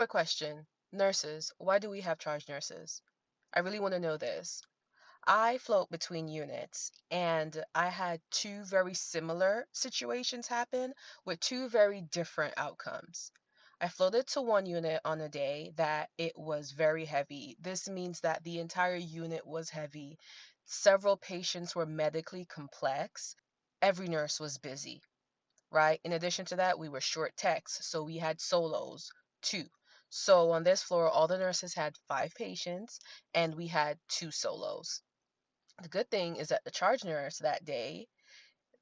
Quick question. Nurses, why do we have charge nurses? I really want to know this. I float between units and I had two very similar situations happen with two very different outcomes. I floated to one unit on a day that it was very heavy. This means that the entire unit was heavy. Several patients were medically complex. Every nurse was busy, right? In addition to that, we were short techs, so we had solos too. So on this floor, all the nurses had 5 patients and we had 2 solos. The good thing is that the charge nurse that day,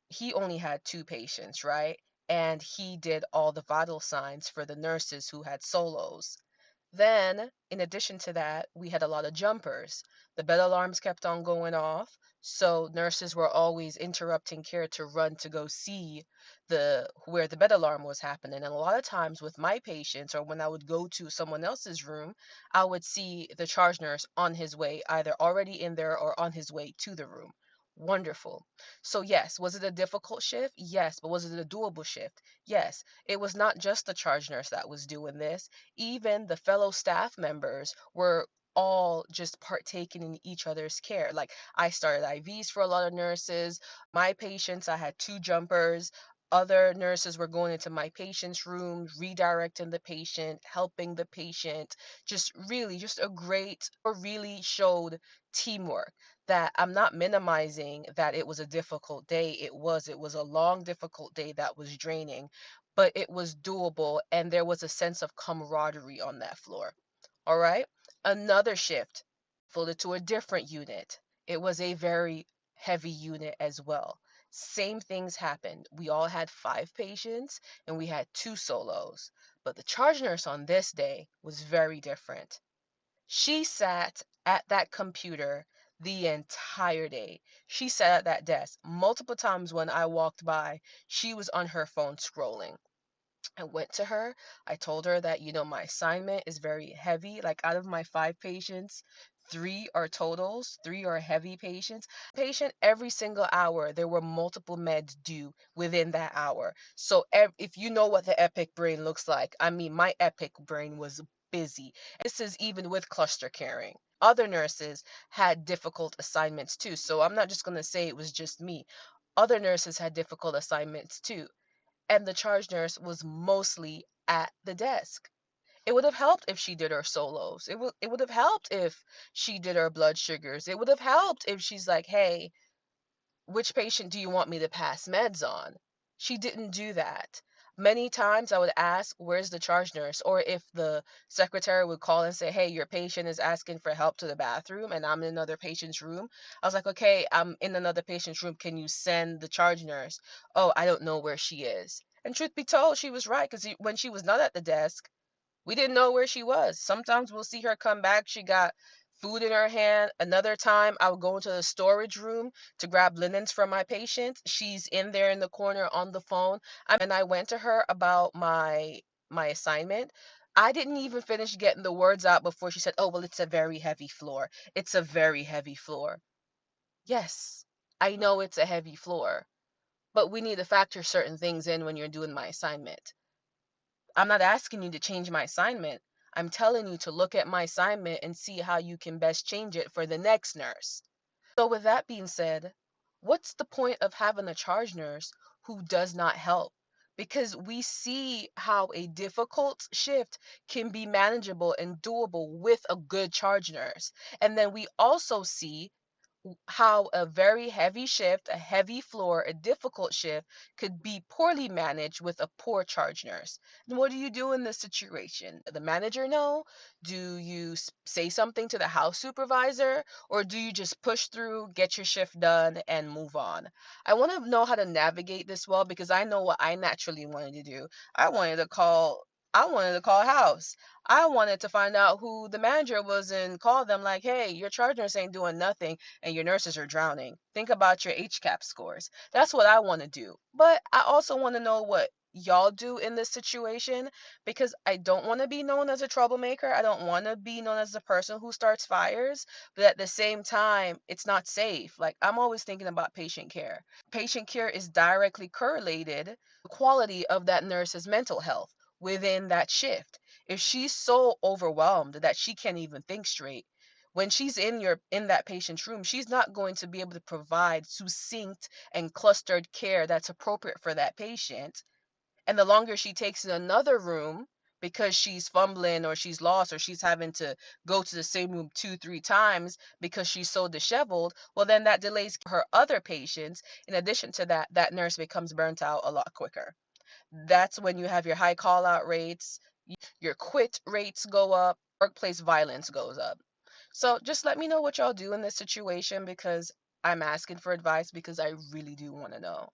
he only had 2 patients, right? And he did all the vital signs for the nurses who had solos. Then, in addition to that, we had a lot of jumpers. The bed alarms kept on going off, so nurses were always interrupting care to run to go see the where the bed alarm was happening. And a lot of times with my patients or when I would go to someone else's room, I would see the charge nurse on his way, either already in there or on his way to the room. Wonderful. So yes, was it a difficult shift? Yes, but was it a doable shift? Yes. It was not just the charge nurse that was doing this. Even the fellow staff members were all just partaking in each other's care. Like I started IVs for a lot of nurses. My patients, I had 2 jumpers. Other nurses were going into my patient's room, redirecting the patient, helping the patient. Just really, just a great, or really showed teamwork. That I'm not minimizing that it was a difficult day. It was a long, difficult day that was draining, but it was doable and there was a sense of camaraderie on that floor. All right. Another shift, folded to a different unit. It was a very heavy unit as well. Same things happened. We all had 5 patients and we had 2 solos. But the charge nurse on this day was very different. She sat at that computer the entire day. She sat at that desk. Multiple times when I walked by, she was on her phone scrolling. I went to her. I told her that, my assignment is very heavy. Like out of my 5 patients, 3 are heavy patients. Patient every single hour, there were multiple meds due within that hour. So if you know what the epic brain looks like, I mean, my epic brain was busy. This is even with cluster caring. Other nurses had difficult assignments too. So I'm not just going to say it was just me. Other nurses had difficult assignments too, and the charge nurse was mostly at the desk. It would have helped if she did her solos. It would have helped if she did her blood sugars. It would have helped if she's like, "Hey, which patient do you want me to pass meds on?" She didn't do that. Many times I would ask, "Where's the charge nurse?" Or if the secretary would call and say, "Hey, your patient is asking for help to the bathroom and I'm in another patient's room." I was like, "Okay, I'm in another patient's room. Can you send the charge nurse?" "Oh, I don't know where she is." And truth be told, she was right, because when she was not at the desk, we didn't know where she was. Sometimes we'll see her come back. She got food in her hand. Another time, I would go into the storage room to grab linens from my patients. She's in there in the corner on the phone. And I went to her about my assignment. I didn't even finish getting the words out before she said, "Oh, well, it's a very heavy floor. It's a very heavy floor." Yes, I know it's a heavy floor, but we need to factor certain things in when you're doing my assignment. I'm not asking you to change my assignment. I'm telling you to look at my assignment and see how you can best change it for the next nurse. So, with that being said, what's the point of having a charge nurse who does not help? Because we see how a difficult shift can be manageable and doable with a good charge nurse. And then we also see how a very heavy shift, a heavy floor, a difficult shift could be poorly managed with a poor charge nurse. And what do you do in this situation? The manager know? Do you say something to the house supervisor? Or do you just push through, get your shift done, and move on? I want to know how to navigate this well because I know what I naturally wanted to do. I wanted to call house. I wanted to find out who the manager was and call them like, "Hey, your charge nurse ain't doing nothing and your nurses are drowning. Think about your HCAP scores." That's what I want to do. But I also want to know what y'all do in this situation, because I don't want to be known as a troublemaker. I don't want to be known as the person who starts fires. But at the same time, it's not safe. Like, I'm always thinking about patient care. Patient care is directly correlated to the quality of that nurse's mental health within that shift. If she's so overwhelmed that she can't even think straight, when she's in that patient's room, she's not going to be able to provide succinct and clustered care that's appropriate for that patient. And the longer she takes in another room because she's fumbling or she's lost or she's having to go to the same room two, three times because she's so disheveled, well, then that delays her other patients. In addition to that, that nurse becomes burnt out a lot quicker. That's when you have your high call out rates, your quit rates go up, workplace violence goes up. So just let me know what y'all do in this situation because I'm asking for advice because I really do want to know.